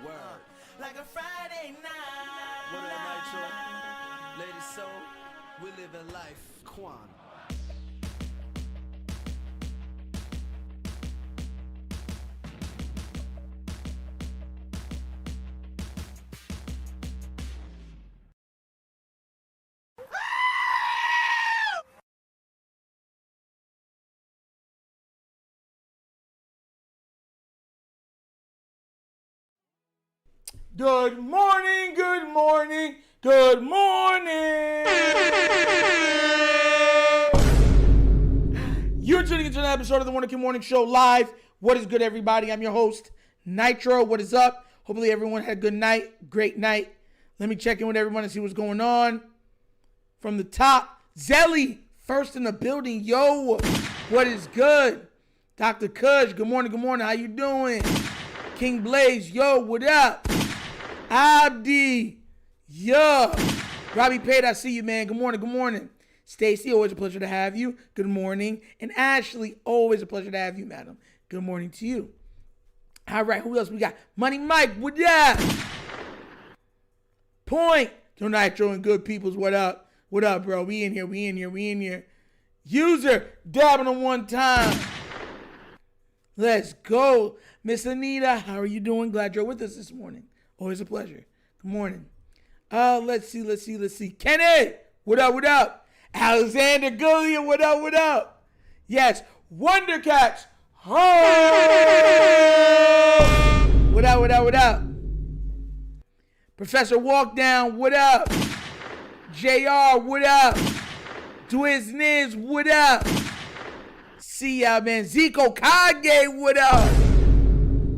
Word. Like a Friday night. What up, Nitro? Ladies, so we live in life. Quan. Good morning, good morning, good morning. You're tuning into an episode of the Wonderkid Morning Show live. What is good, everybody? I'm your host, Nitro. What is up? Hopefully everyone had a good night, great night. Let me check in with everyone and see what's going on. From the top, Zelly, first in the building. Yo, what is good? Dr. Kush, good morning, how you doing? King Blaze, yo, what up? Abdi, yo. Robbie Pate, I see you, man. Good morning. Stacy, always a pleasure to have you. Good morning. And Ashley, always a pleasure to have you, madam. Good morning to you. All right, who else we got? Money Mike, what up? Point to Nitro and good peoples, what up? What up, bro? We in here. User, dabbing on one time. Let's go. Miss Anita, how are you doing? Glad you're with us this morning. Always a pleasure. Good morning. Let's see. Kenny, what up? Alexander Gullion, what up? Yes, Wondercats. Oh! What up? Professor Walkdown, what up? JR, what up? Dwizniz, what up? See y'all, man. Zico Kage, what up?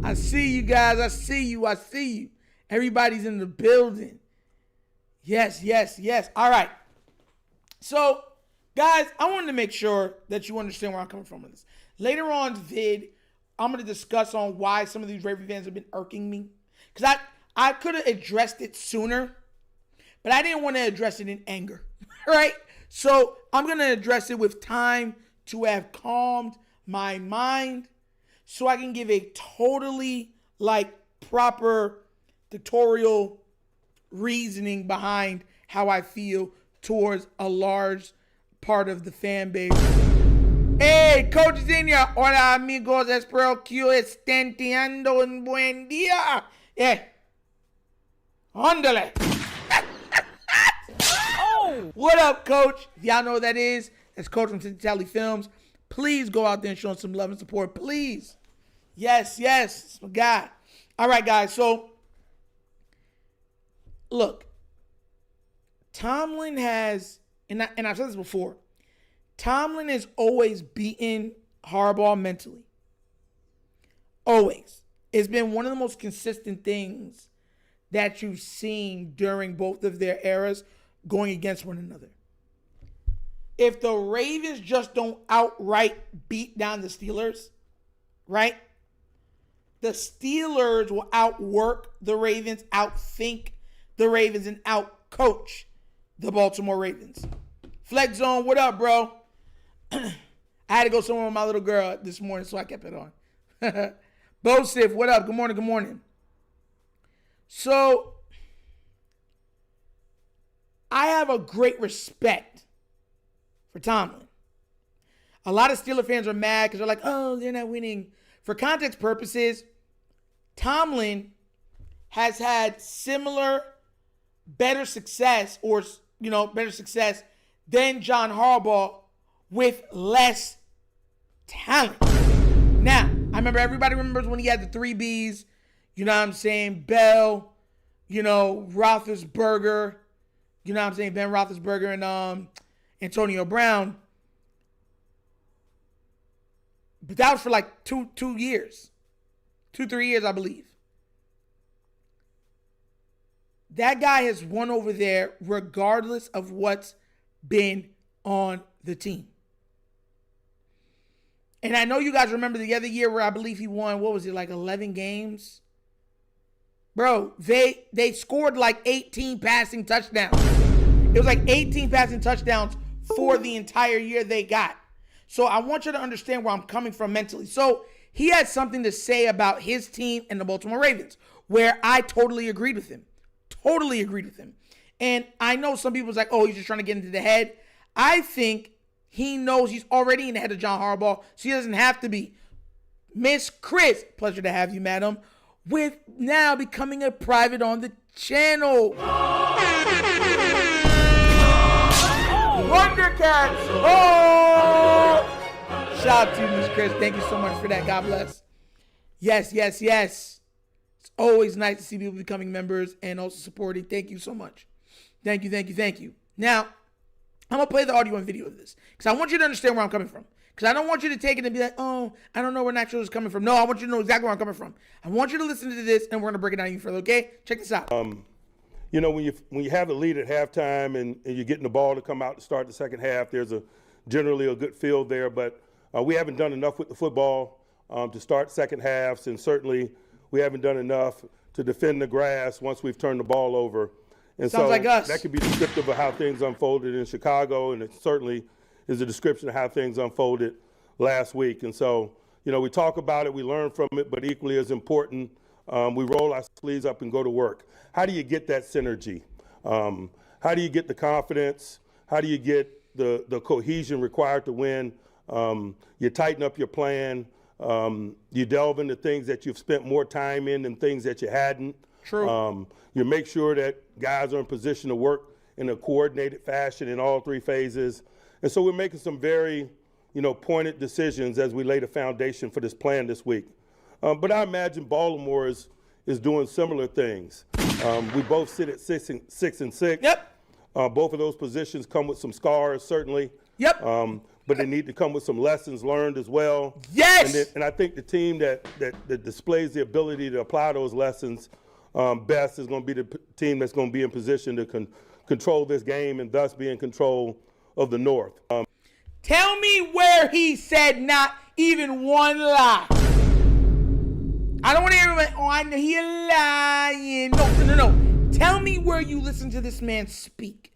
I see you guys. I see you. Everybody's in the building. Yes. All right. So, guys, I wanted to make sure that you understand where I'm coming from with this. Later on in the vid, I'm going to discuss on why some of these Raven fans have been irking me. Because I could have addressed it sooner, but I didn't want to address it in anger. Right? So, I'm going to address it with time to have calmed my mind so I can give a totally, proper tutorial reasoning behind how I feel towards a large part of the fan base. Hey, Coach Zinnia. Hola, amigos. Espero que estén teniendo un buen día. Yeah. Ándale. Oh. What up, Coach? If y'all know what that is, that's Coach from Tally Films. Please go out there and show him some love and support. Please. Yes. It's my guy. All right, guys. So, look. Tomlin has, and I've said this before, Tomlin has always beaten Harbaugh mentally. Always. It's been one of the most consistent things that you've seen during both of their eras going against one another. If the Ravens just don't outright beat down the Steelers, right? The Steelers will outwork the Ravens, outthink the Ravens, and outcoach the Baltimore Ravens. Flex Zone, what up, bro? I had to go somewhere with my little girl this morning, so I kept it on. Bosif, what up? Good morning. So, I have a great respect for Tomlin. A lot of Steeler fans are mad because they're like, oh, they're not winning. For context purposes, Tomlin has had similar, better success than John Harbaugh with less talent. Now, everybody remembers when he had the 3 Bs, you know what I'm saying? Bell, Roethlisberger, Ben Roethlisberger and Antonio Brown. But that was for 2 years. 2-3 years, I believe. That guy has won over there regardless of what's been on the team. And I know you guys remember the other year where I believe he won, 11 games? Bro, they scored 18 passing touchdowns. It was 18 passing touchdowns for the entire year they got. So I want you to understand where I'm coming from mentally. So he had something to say about his team and the Baltimore Ravens. where I totally agreed with him. Totally agreed with him. And I know some people's like, oh, he's just trying to get into the head. I think he knows he's already in the head of John Harbaugh, so he doesn't have to be. Miss Chris, pleasure to have you, madam, with now becoming a private on the channel. Wondercats! Oh! Shout out to you, Miss Chris. Thank you so much for that. God bless. Yes. It's always nice to see people becoming members and also supporting. Thank you so much. Thank you. Now, I'm going to play the audio and video of this because I want you to understand where I'm coming from. Because I don't want you to take it and be like, oh, I don't know where Natural is coming from. No, I want you to know exactly where I'm coming from. I want you to listen to this, and we're going to break it down even further, okay? Check this out. When you have the lead at halftime and you're getting the ball to come out to start the second half, there's generally a good feel there. But we haven't done enough with the football to start second halves, and certainly we haven't done enough to defend the grass once we've turned the ball over. And Sounds so like us. That could be descriptive of how things unfolded in Chicago, and it certainly is a description of how things unfolded last week. And so, we talk about it, we learn from it, but equally as important, we roll our sleeves up and go to work. How do you get that synergy? How do you get the confidence? How do you get the cohesion required to win? You tighten up your plan. You delve into things that you've spent more time in than things that you hadn't. True. You make sure that guys are in position to work in a coordinated fashion in all three phases. And so we're making some very, pointed decisions as we lay the foundation for this plan this week. But I imagine Baltimore is doing similar things. We both sit at 6-6. Yep. Both of those positions come with some scars, certainly. Yep. But they need to come with some lessons learned as well. Yes. And I think the team that displays the ability to apply those lessons best is going to be the team that's going to be in position to control this game and thus be in control of the North. Tell me where he said not even one lie. I don't want to hear him, oh, I know he lying. No. Tell me where you listen to this man speak.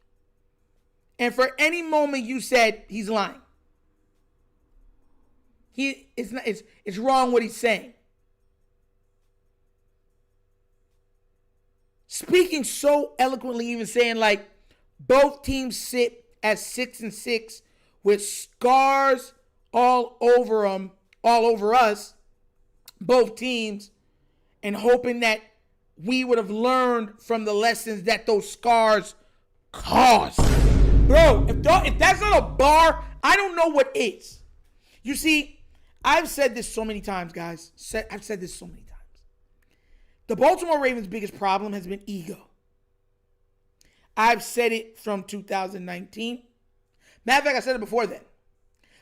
And for any moment you said he's lying. It's wrong what he's saying. Speaking so eloquently, even saying like both teams sit at 6-6 with scars all over them, all over us, both teams, and hoping that we would have learned from the lessons that those scars caused. Bro, if that's not a bar, I don't know what is. You see, I've said this so many times, guys. I've said this so many times. The Baltimore Ravens' biggest problem has been ego. I've said it from 2019. Matter of fact, I said it before then.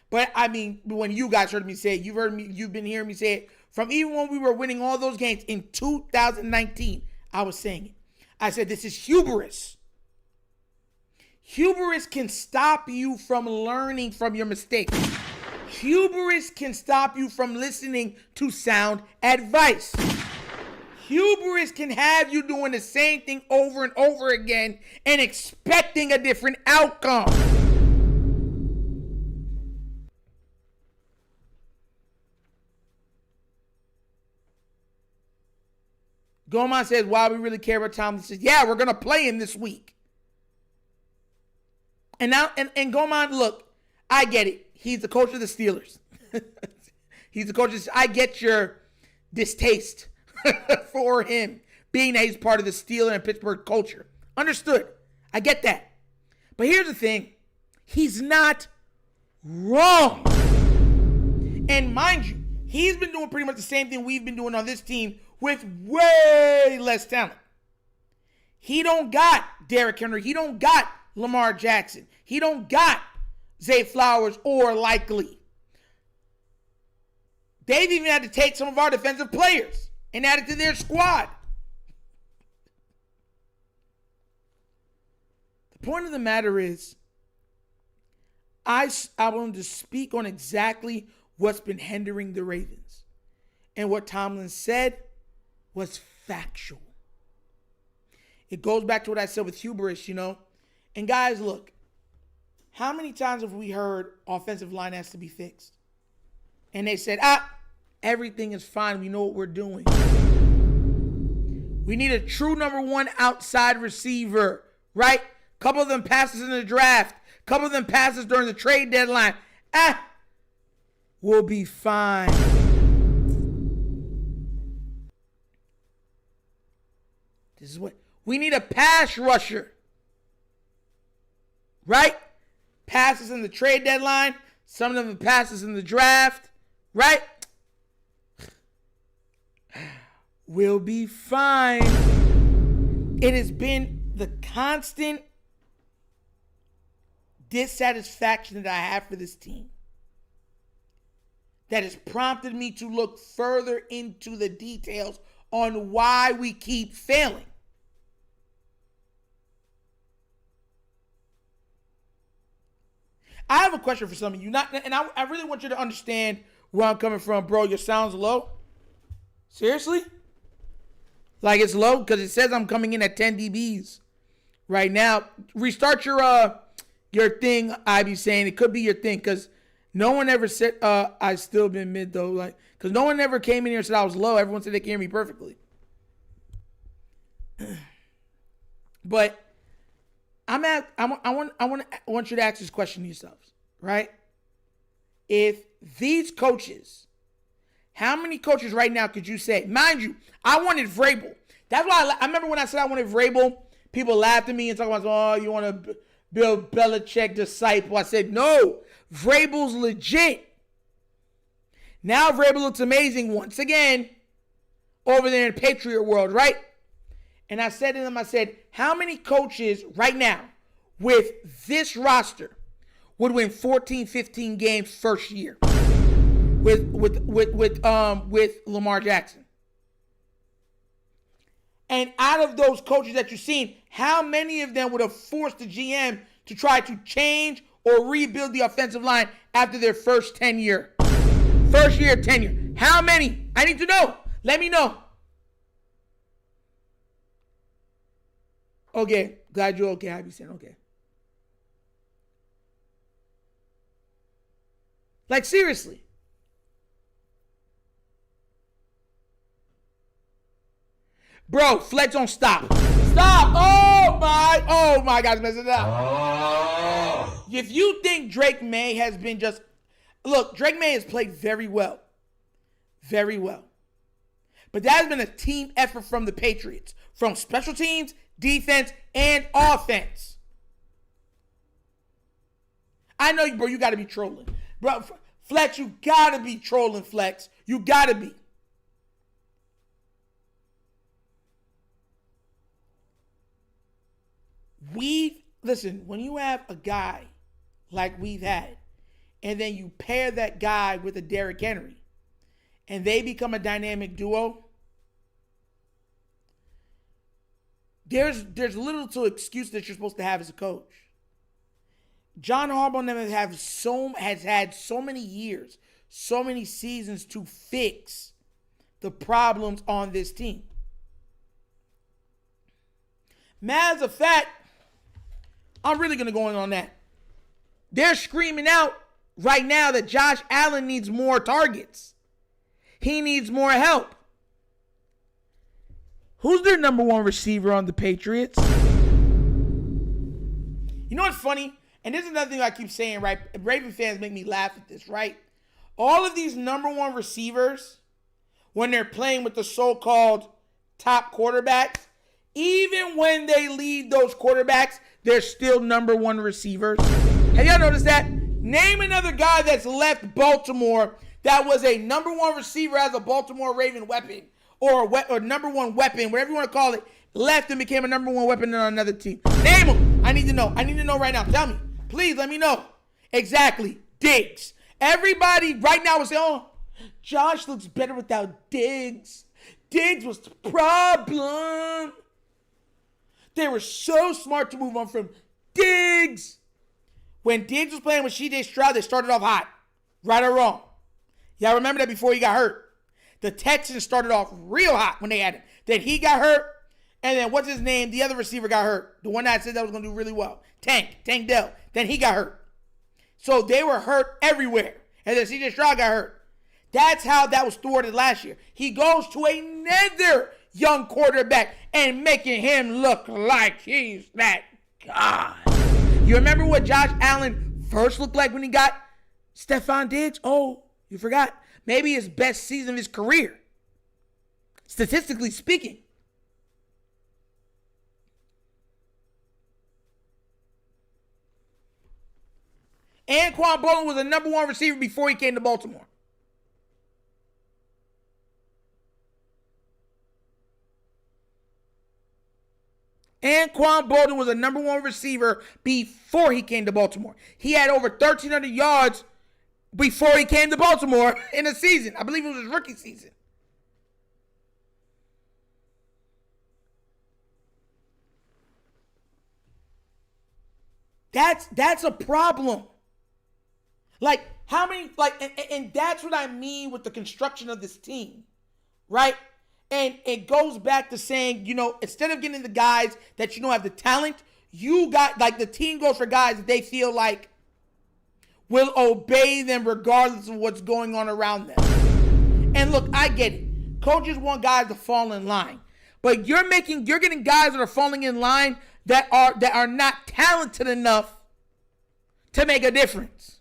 But I mean, when you guys heard me say it, you've been hearing me say it from even when we were winning all those games in 2019. I was saying it. I said this is hubris. Hubris can stop you from learning from your mistakes. Hubris can stop you from listening to sound advice. Hubris can have you doing the same thing over and over again and expecting a different outcome. Goman says, why we really care about Tomlin? Says, yeah, we're going to play him this week. And now, and Goman, look, I get it. He's the coach of the Steelers. He's the coach of I get your distaste for him, being that he's part of the Steeler and Pittsburgh culture. Understood. I get that. But here's the thing. He's not wrong. And mind you, he's been doing pretty much the same thing we've been doing on this team with way less talent. He don't got Derrick Henry. He don't got Lamar Jackson. He don't got Zay Flowers or Likely. They've even had to take some of our defensive players and add it to their squad. The point of the matter is, I wanted to speak on exactly what's been hindering the Ravens. And what Tomlin said was factual. It goes back to what I said with hubris, And guys, look, how many times have we heard offensive line has to be fixed? And they said, everything is fine. We know what we're doing. We need a true number one outside receiver, right? Couple of them passes in the draft. Couple of them passes during the trade deadline. We'll be fine. This is what we need, a pass rusher. Right? Passes in the trade deadline. Some of them passes in the draft. Right? We'll be fine. It has been the constant dissatisfaction that I have for this team that has prompted me to look further into the details on why we keep failing. I have a question for some of you, I really want you to understand where I'm coming from, bro. Your sound's low. Seriously? Like it's low because it says I'm coming in at 10 dBs right now. Restart your thing. I be saying it could be your thing because no one ever said I still been mid though. Like because no one ever came in here and said I was low. Everyone said they can hear me perfectly. But I want you to ask this question to yourselves, right? If these coaches, how many coaches right now could you say? Mind you, I wanted Vrabel. That's why I remember when I said I wanted Vrabel, people laughed at me and talking about, oh, you want to Bill Belichick disciple. I said, no, Vrabel's legit. Now Vrabel looks amazing once again over there in Patriot world, right? And I said to them, I said, how many coaches right now with this roster would win 14, 15 games first year with Lamar Jackson? And out of those coaches that you've seen, how many of them would have forced the GM to try to change or rebuild the offensive line after their first tenure? First year tenure. How many? I need to know. Let me know. Okay, glad you're okay. I be saying okay. Like seriously. Bro, Flex don't stop. Stop! Oh my God, messing it up. Oh. If you think Drake May has been just... Look, Drake May has played very well. Very well. But that has been a team effort from the Patriots. From special teams, defense, and offense. I know you, bro, you got to be trolling. Bro, Flex, you got to be trolling, Flex. You got to be. Listen, when you have a guy like we've had, and then you pair that guy with a Derrick Henry, and they become a dynamic duo, there's little to excuse that you're supposed to have as a coach. John Harbaugh has had so many years, so many seasons to fix the problems on this team. Matter of fact, I'm really going to go in on that. They're screaming out right now that Josh Allen needs more targets. He needs more help. Who's their number one receiver on the Patriots? You know what's funny? And this is another thing I keep saying, right? Raven fans make me laugh at this, right? All of these number one receivers, when they're playing with the so-called top quarterbacks, even when they lead those quarterbacks, they're still number one receivers. Have y'all noticed that? Name another guy that's left Baltimore that was a number one receiver as a Baltimore Raven weapon or number one weapon, whatever you want to call it, left and became a number one weapon on another team. Name him. I need to know. I need to know right now. Tell me. Please let me know. Exactly. Diggs. Everybody right now is saying, oh, Josh looks better without Diggs. Diggs was the problem. They were so smart to move on from Diggs. When Diggs was playing with C.J. Stroud, they started off hot. Right or wrong? Y'all remember that before he got hurt. The Texans started off real hot when they had him. Then he got hurt. And then what's his name? The other receiver got hurt. The one that I said that was going to do really well. Tank Dell. Then he got hurt. So they were hurt everywhere. And then C.J. Stroud got hurt. That's how that was thwarted last year. He goes to another young quarterback and making him look like he's that god. You remember what Josh Allen first looked like when he got Stephon Diggs? Oh, you forgot. Maybe his best season of his career, statistically speaking. Anquan Bolden was the number one receiver before he came to Baltimore. Anquan Bolden was the number one receiver before he came to Baltimore. He had over 1,300 yards before he came to Baltimore in a season. I believe it was his rookie season. That's a problem. Like, how many, like, and that's what I mean with the construction of this team, right? And it goes back to saying, you know, instead of getting the guys that you know have the talent, you got, like, the team goes for guys that they feel like will obey them regardless of what's going on around them. And look, I get it. Coaches want guys to fall in line. But you're getting guys that are falling in line that are not talented enough to make a difference.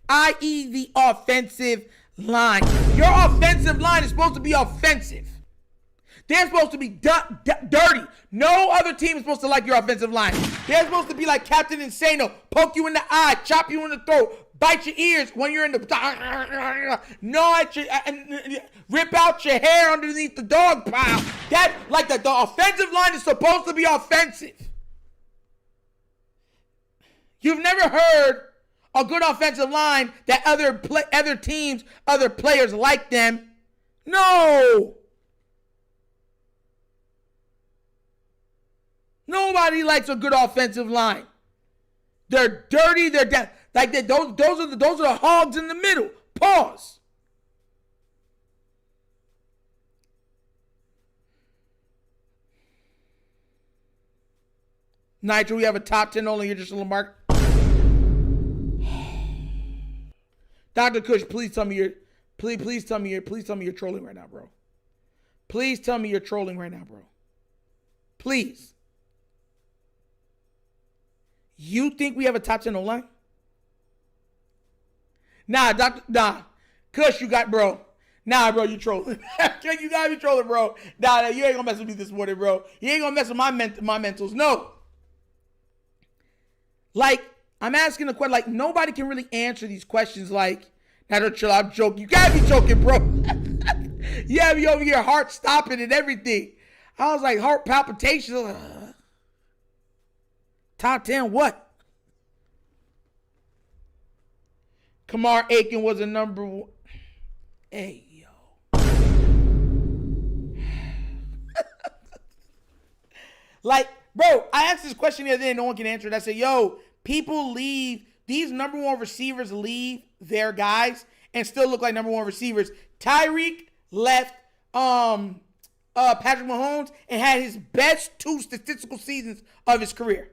I.e. the offensive line. Your offensive line is supposed to be offensive. They're supposed to be dirty. No other team is supposed to like your offensive line. They're supposed to be like Captain Insano, poke you in the eye, chop you in the throat, bite your ears when you're in the rip out your hair underneath the dog pile. That, like, the offensive line is supposed to be offensive. You've never heard a good offensive line that other teams, other players like them. No. Nobody likes a good offensive line. They're dirty. They're down. Like those are the hogs in the middle. Pause. Nitro, we have a top 10 only. You're just a little mark. Dr. Kush, please tell me you're trolling right now, bro. Please tell me you're trolling right now, bro. Please. You think we have a top 10 O-line? Nah, Kush, you got, bro. Nah, bro, you trolling. You gotta be trolling, bro. Nah, you ain't gonna mess with me this morning, bro. You ain't gonna mess with my mentals. No. Like, I'm asking a question, like, nobody can really answer these questions like, now don't chill, I'm joking. You gotta be joking, bro. You have me over here, heart stopping and everything. I was like, heart palpitations. Top 10 what? Kamar Aiken was a number one. Hey, yo. Like, bro, I asked this question the other day and no one can answer it. I said, yo, people leave, these number one receivers leave their guys and still look like number one receivers. Tyreek left Patrick Mahomes and had his best 2 statistical seasons of his career.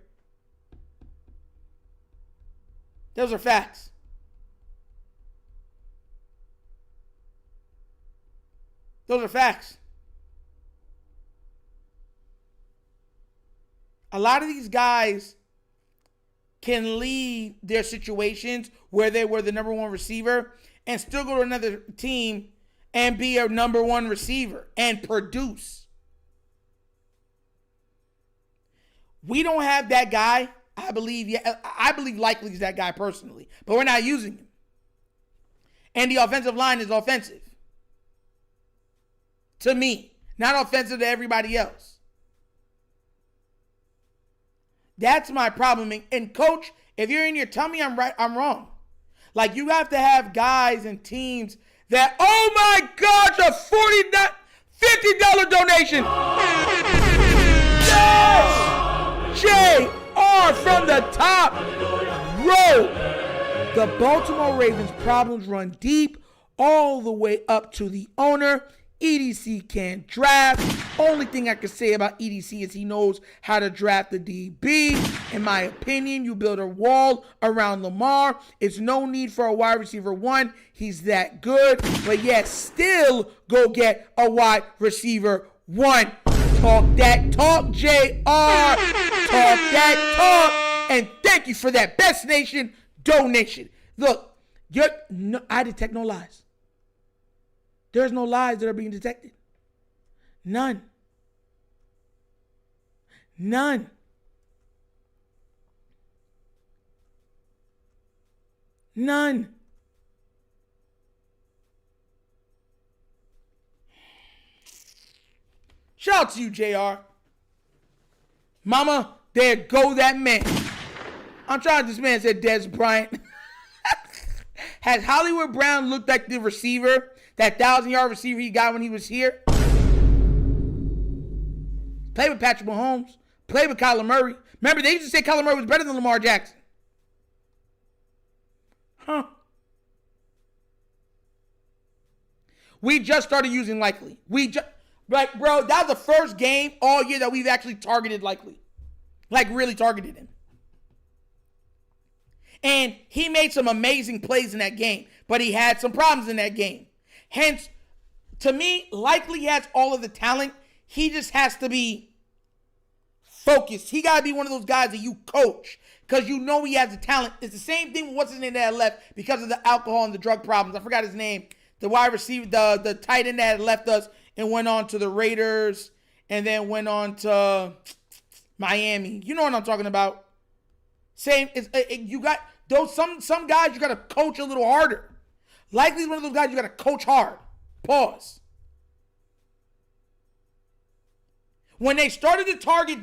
Those are facts. Those are facts. A lot of these guys can leave their situations where they were the number one receiver and still go to another team and be a number one receiver and produce. We don't have that guy. I believe likely is that guy personally, but we're not using him. And the offensive line is offensive. To me, not offensive to everybody else. That's my problem. And coach, if you're in here, tell me I'm right, I'm wrong. Like, you have to have guys and teams that, oh my gosh, a $50 donation. Yes! JR from the top row. The Baltimore Ravens' problems run deep all the way up to the owner. EDC can't draft. Only thing I can say about EDC is he knows how to draft the DB. In my opinion, you build a wall around Lamar. It's no need for a wide receiver 1. He's that good. But yet still go get a wide receiver 1. Talk that talk, JR. Talk that talk. And thank you for that Best Nation donation. Look, I detect no lies. There's no lies that are being detected. None. None. None. Shout out to you, JR. Mama, there go that man. I'm trying to, this man said Des Bryant. Has Hollywood Brown looked like the receiver, that 1,000-yard receiver he got when he was here? Played with Patrick Mahomes. Played with Kyler Murray. Remember, they used to say Kyler Murray was better than Lamar Jackson. Huh. We just started using Likely. Like, bro, that was the first game all year that we've actually targeted Likely. Like, really targeted him. And he made some amazing plays in that game, but he had some problems in that game. Hence, to me, Likely has all of the talent. He just has to be focused. He got to be one of those guys that you coach because you know he has the talent. It's the same thing with what's his name that left because of the alcohol and the drug problems. I forgot his name. The wide receiver, the tight end that left us and went on to the Raiders and then went on to Miami. You know what I'm talking about. Same. You got those some guys you got to coach a little harder. Likely's one of those guys you got to coach hard. Pause. When they started to target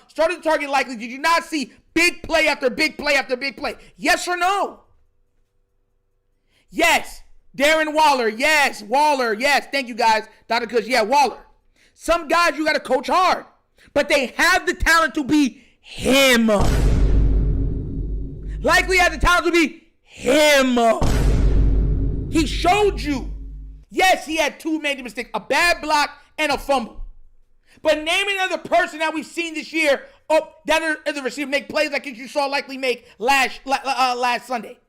started to target Likely, did you not see big play after big play after big play? Yes or no? Yes. Darren Waller. Yes. Waller. Yes. Thank you, guys. Dr. Kush. Yeah, Waller. Some guys you got to coach hard. But they have the talent to be him. Likely has the talent to be him. He showed you. Yes, he had two major mistakes. A bad block and a fumble. But name another person that we've seen this year that is a receiver make plays like you saw Likely make last Sunday.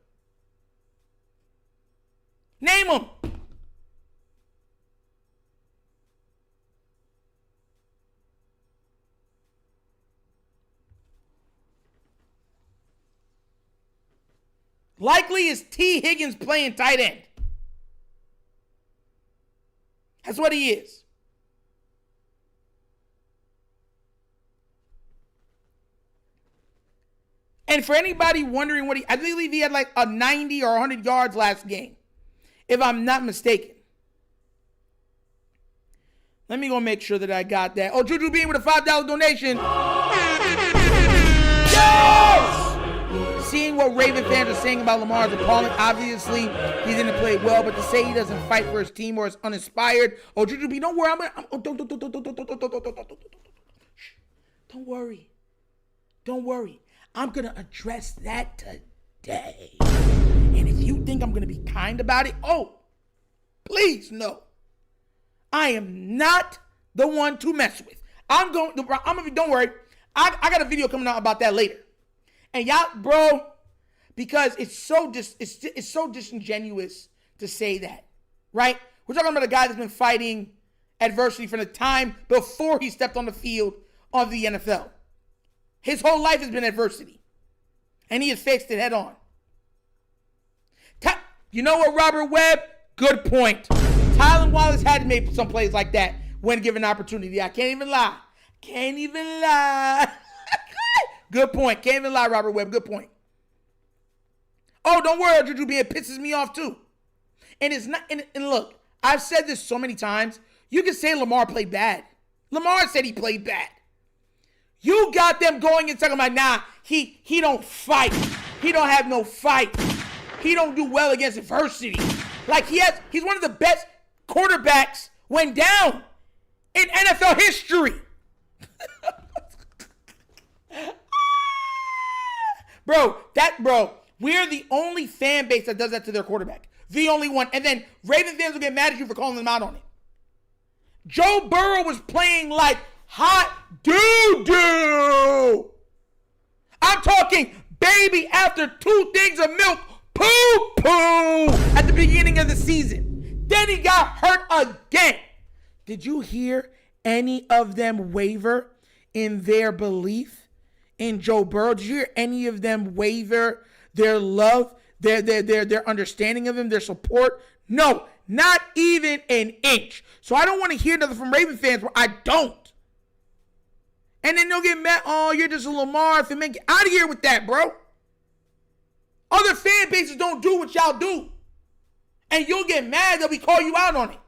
Name them. Likely is T. Higgins playing tight end. That's what he is. And for anybody wondering I believe he had like a 90 or 100 yards last game, if I'm not mistaken. Let me go make sure that I got that. Oh, Juju Bean with a $5 donation. Yes! Seeing what Raven fans are saying about Lamar is appalling. Obviously, he didn't play well, but to say he doesn't fight for his team or is uninspired. Oh, Juju Bean, don't worry. Don't worry. Don't worry. I'm going to address that today. And if you think I'm going to be kind about it, please no. I am not the one to mess with. Don't worry. I got a video coming out about that later. And y'all, bro, because it's so disingenuous to say that, right? We're talking about a guy that's been fighting adversity from the time before he stepped on the field of the NFL. His whole life has been adversity. And he has faced it head on. You know what, Robert Webb? Good point. Tylan Wallace had to make some plays like that when given opportunity. I can't even lie. Good point. Can't even lie, Robert Webb. Good point. Oh, don't worry, Juju Bean. It pisses me off too. And it's not. And look, I've said this so many times. You can say Lamar played bad. Lamar said he played bad. You got them going and talking about, nah, he don't fight. He don't have no fight. He don't do well against adversity. Like he's one of the best quarterbacks when down in NFL history. Bro, we're the only fan base that does that to their quarterback. The only one. And then Ravens fans will get mad at you for calling them out on it. Joe Burrow was playing like hot doo-doo. I'm talking baby after 2 things of milk, poo-poo at the beginning of the season. Then he got hurt again. Did you hear any of them waver in their belief in Joe Burrow? Did you hear any of them waver their love, their understanding of him, their support? No, not even an inch. So I don't want to hear nothing from Raven fans where I don't. And then they'll get mad. Oh, you're just a Lamar fan. Get out of here with that, bro. Other fan bases don't do what y'all do. And you'll get mad that we call you out on it.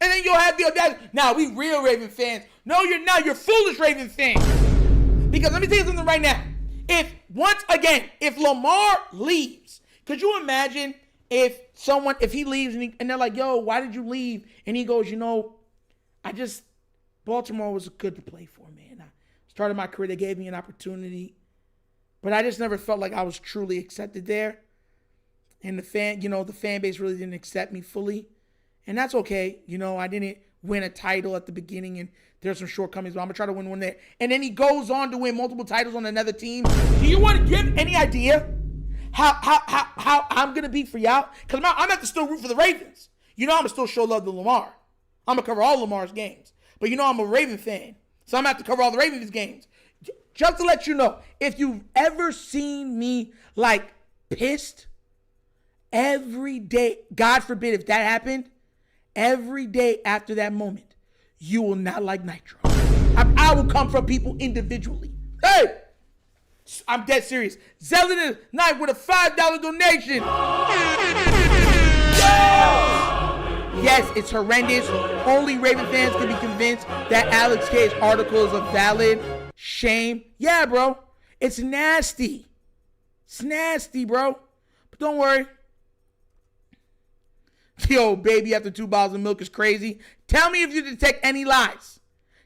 And then you'll have the audacity. Now, we real Raven fans. No, you're not. You're foolish Raven fans. Because let me tell you something right now. If Lamar leaves, could you imagine if he leaves and they're like, yo, why did you leave? And he goes, Baltimore was good to play for, man. I started my career. They gave me an opportunity. But I just never felt like I was truly accepted there. And the fan base really didn't accept me fully. And that's okay. I didn't win a title at the beginning, and there's some shortcomings, but I'm going to try to win one there. And then he goes on to win multiple titles on another team. Do you want to give any idea how I'm going to be for y'all? Because I'm going to have to still root for the Ravens. I'm going to still show love to Lamar. I'm going to cover all Lamar's games. But I'm a Raven fan, so I'm going to have to cover all the Ravens games. Just to let you know, if you've ever seen me, pissed, every day, God forbid if that happened, every day after that moment, you will not like Nitro. I will come from people individually. Hey! I'm dead serious. Zelda Knight with a $5 donation. Yes, it's horrendous. Only Raven fans can be convinced that Alex K's article is a valid shame. Yeah, bro. It's nasty. It's nasty, bro. But don't worry. Yo, baby after 2 bottles of milk is crazy. Tell me if you detect any lies.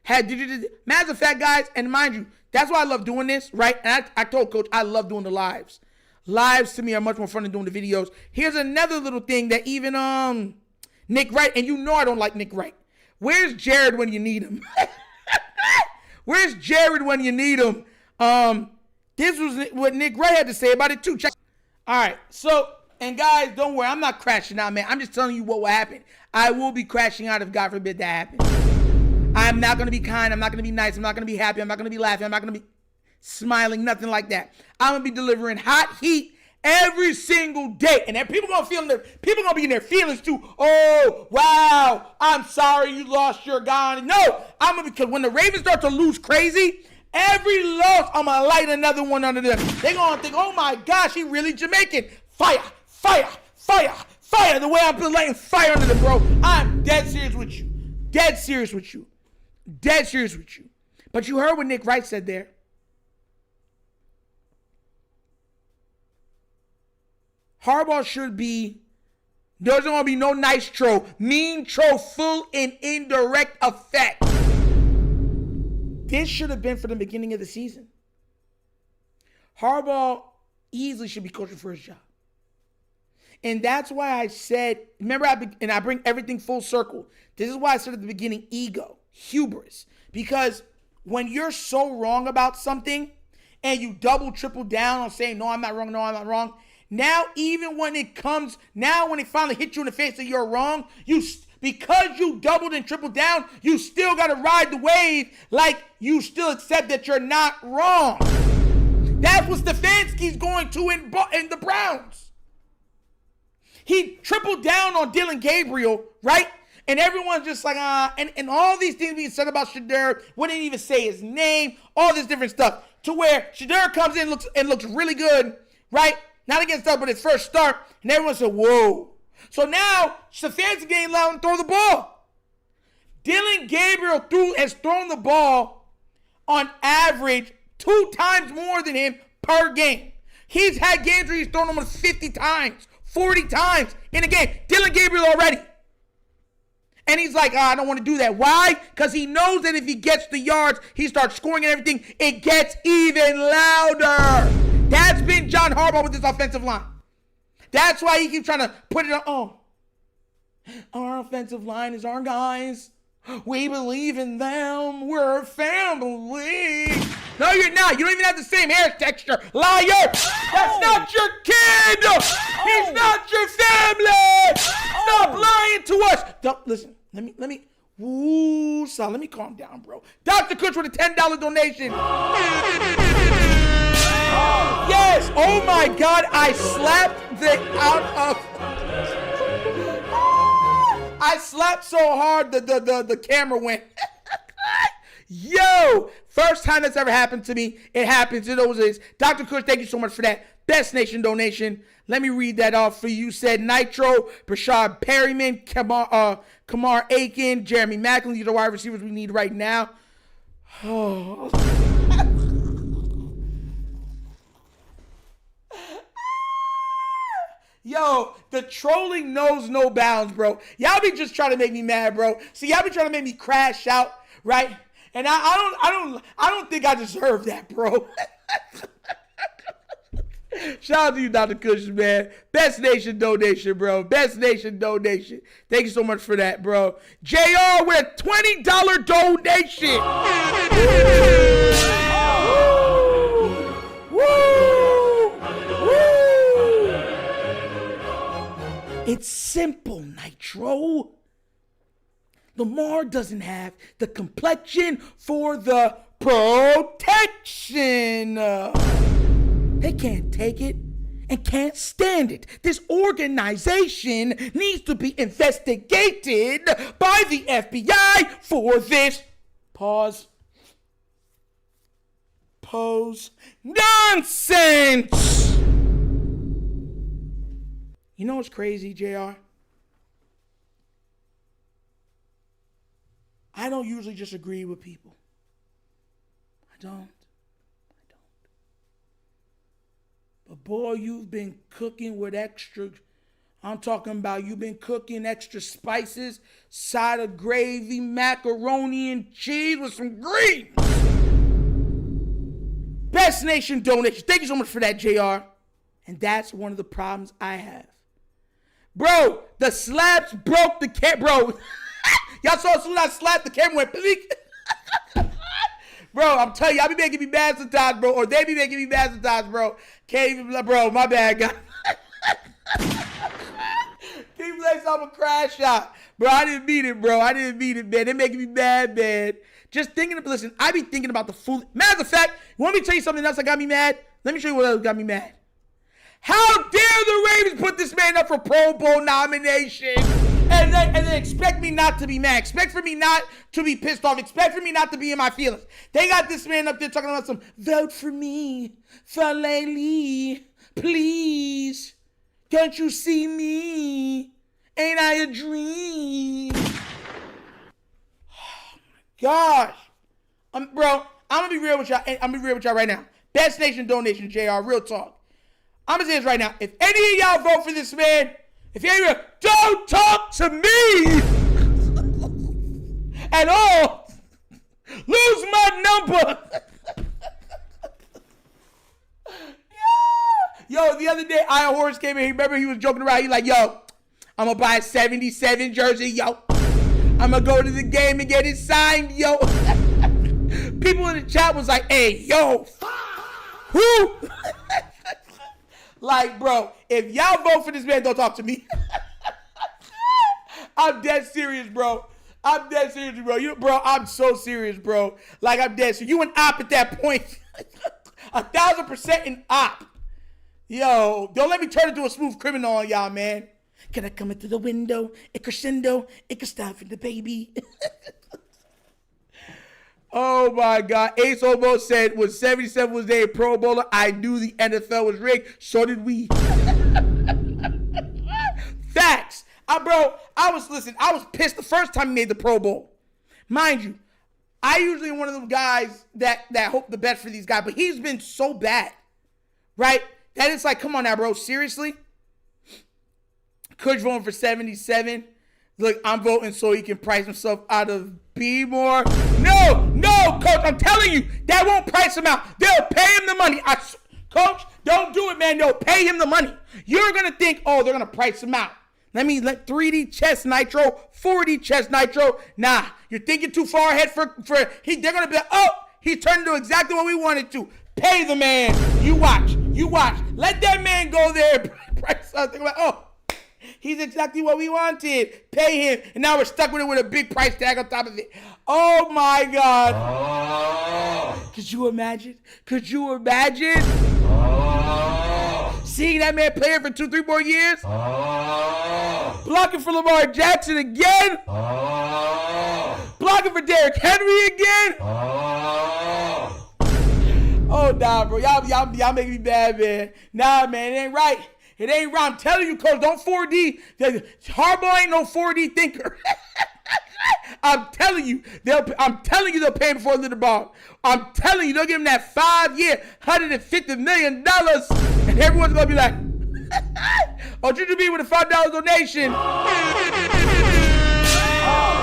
Matter of fact, guys, and mind you, that's why I love doing this, right? And I told Coach, I love doing the lives. Lives to me are much more fun than doing the videos. Here's another little thing that even Nick Wright, and I don't like Nick Wright. Where's Jared when you need him? Where's Jared when you need him? This was what Nick Wright had to say about it too. Check. All right, so, and guys, don't worry, I'm not crashing out, man. I'm just telling you what will happen. I will be crashing out if God forbid that happens. I'm not going to be kind. I'm not going to be nice. I'm not going to be happy. I'm not going to be laughing. I'm not going to be smiling, nothing like that. I'm going to be delivering hot heat every single day. And then people going to be in their feelings too. Oh, wow, I'm sorry you lost your guy. No, because when the Ravens start to lose crazy, every loss, I'm going to light another one under them. They're going to think, oh my gosh, he really Jamaican. Fire, fire, fire, fire. The way I've been lighting fire under them, bro. I'm dead serious with you. Dead serious with you. Dead serious with you. But you heard what Nick Wright said there. Harbaugh should be, there's going to be no nice tro, mean tro, full and indirect effect. This should have been for the beginning of the season. Harbaugh easily should be coaching for his job. And that's why I said, remember, I bring everything full circle. This is why I said at the beginning, ego, hubris. Because when you're so wrong about something and you double, triple down on saying, no, I'm not wrong. Now, even when it finally hits you in the face that you're wrong, because you doubled and tripled down, you still got to ride the wave like you still accept that you're not wrong. That's what Stefanski's going to in the Browns. He tripled down on Dylan Gabriel, right? And everyone's just like, and all these things being said about Shedeur, wouldn't even say his name, all this different stuff, to where Shedeur comes in and looks really good, right? Not against us, but his first start, and everyone said, whoa. So now, Stefanski getting allowed to throw the ball. Dylan Gabriel has thrown the ball on average 2 times more than him per game. He's had games where he's thrown almost 50 times, 40 times in a game. Dylan Gabriel already. And he's like, I don't want to do that. Why? Because he knows that if he gets the yards, he starts scoring and everything, it gets even louder. That's been John Harbaugh with this offensive line. That's why he keeps trying to put it on. Oh, our offensive line is our guys. We believe in them. We're a family. No, you're not. You don't even have the same hair texture. Liar. That's not your kid. He's not your family. Stop lying to us. Don't listen. Let me. Ooh, son, let me calm down, bro. Dr. Kush with a $10 donation. Yes, oh my God, I slapped I slapped so hard the camera went. Yo, first time that's ever happened to me. It happens. It always is. Dr. Kush, thank you so much for that. Best Nation donation. Let me read that off for you. Said Nitro, Brashad Perryman, Kamar Aiken, Jeremy Macklin. These are the wide receivers we need right now. Oh. Yo, the trolling knows no bounds, bro. Y'all be just trying to make me mad, bro. See, y'all be trying to make me crash out, right? And I don't think I deserve that, bro. Shout out to you, Dr. Kush, man. Best Nation donation, bro. Best Nation donation. Thank you so much for that, bro. JR with a $20 donation. Woo! Woo! It's simple, Nitro. Lamar doesn't have the complexion for the protection. They can't take it and can't stand it. This organization needs to be investigated by the FBI for this pose nonsense. You know what's crazy, JR? I don't usually just agree with people. I don't. But boy, you've been cooking with extra. I'm talking about you've been cooking extra spices, side of gravy, macaroni and cheese with some greens. Best Nation donation. Thank you so much for that, JR. And that's one of the problems I have. Bro, the slaps broke the bro. Y'all saw as soon as I slapped, the camera went bleak. Bro, I'm telling you, y'all be making me mad sometimes, bro. Or they be making me mad sometimes, bro. Can't even, bro, my bad, guy. Can't play I'm a crash out. Bro, I didn't mean it, bro. I didn't mean it, man. They're making me mad, man. Just thinking of, listen, I be thinking about the fool. Matter of fact, you want me to tell you something else that got me mad? Let me show you what else got me mad. How dare the Ravens put this man up for Pro Bowl nomination and then expect me not to be mad. Expect for me not to be pissed off. Expect for me not to be in my feelings. They got this man up there talking about some, vote for me, Falele, please. Can't you see me? Ain't I a dream? Oh my gosh. Bro, I'm going to be real with y'all. I'm going to be real with y'all right now. Best Nation donation, JR, real talk. I'm going to say this right now. If any of y'all vote for this man, if any of you don't talk to me at all, lose my number. Yo, the other day, Iron Horse came in. Remember, he was joking around. He's like, yo, I'm going to buy a 77 jersey, yo. I'm going to go to the game and get it signed, yo. People in the chat was like, hey, yo, who? Like, bro, if y'all vote for this man, don't talk to me. I'm dead serious, bro. I'm dead serious, bro. Bro, I'm so serious, bro. Like, I'm dead serious. You an op at that point. 1,000% an op. Yo, don't let me turn into a smooth criminal on y'all, man. Can I come into the window? It crescendo. It can stop for the baby. Oh, my God. Ace almost said when 77 was a Pro Bowler, I knew the NFL was rigged. So did we. Facts. Bro, I was pissed the first time he made the Pro Bowl. Mind you, I usually am one of those guys that hope the best for these guys, but he's been so bad, right? That it's like, come on now, bro. Seriously? Kush voting for 77. Look, I'm voting so he can price himself out of B-more. No, Coach, I'm telling you, that won't price him out. They'll pay him the money. Coach, don't do it, man. They'll pay him the money. You're going to think, oh, they're going to price him out. Let 3D chest Nitro, 4D chest Nitro. Nah, you're thinking too far ahead they're going to be like, oh, he turned into exactly what we wanted to. Pay the man. You watch. Let that man go there and price something like, oh, He's exactly what we wanted. Pay him. And now we're stuck with it with a big price tag on top of it. Oh, my God. Oh. Could you imagine? Could you imagine? Oh. Seeing that man play for 2-3 more years? Oh. Blocking for Lamar Jackson again? Oh. Blocking for Derrick Henry again? Oh, nah, bro. Y'all make me bad, man. Nah, man, it ain't right. It ain't right. I'm telling you, coach, don't 4D. Harbaugh ain't no 4D thinker. I'm telling you, they'll pay him before the ball. I'm telling you, they'll give him that 5-year, $150 million, and everyone's gonna be like, "Oh, you be with a $5 donation."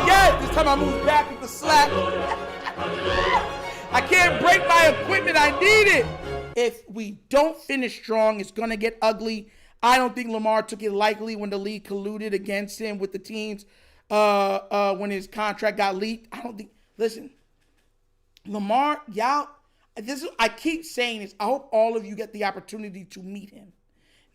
Yes, this time I move back with the slap. I can't break my equipment. I need it. If we don't finish strong, it's gonna get ugly. I don't think Lamar took it lightly when the league colluded against him with the teams when his contract got leaked. I don't think. Listen, Lamar, y'all. I keep saying this. I hope all of you get the opportunity to meet him,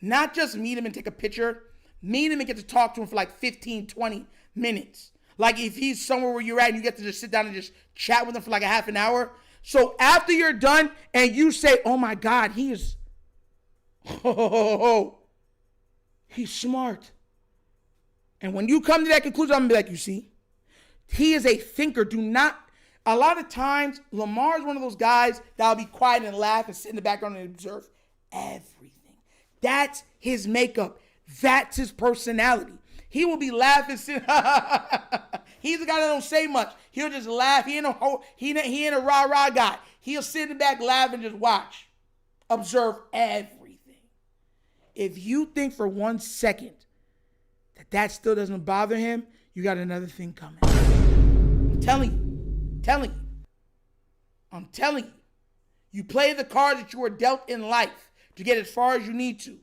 not just meet him and take a picture. Meet him and get to talk to him for like 15, 20 minutes. Like if he's somewhere where you're at and you get to just sit down and just chat with him for like a half an hour. So after you're done and you say, "Oh my God, he is." He's smart. And when you come to that conclusion, I'm going to be like, you see, he is a thinker. A lot of times, Lamar is one of those guys that'll be quiet and laugh and sit in the background and observe everything. That's his makeup. That's his personality. He will be laughing. He's the guy that don't say much. He'll just laugh. He ain't a rah-rah guy. He'll sit in the back, laugh, and just watch. Observe everything. If you think for 1 second that still doesn't bother him, you got another thing coming. I'm telling you. You play the cards that you were dealt in life to get as far as you need to.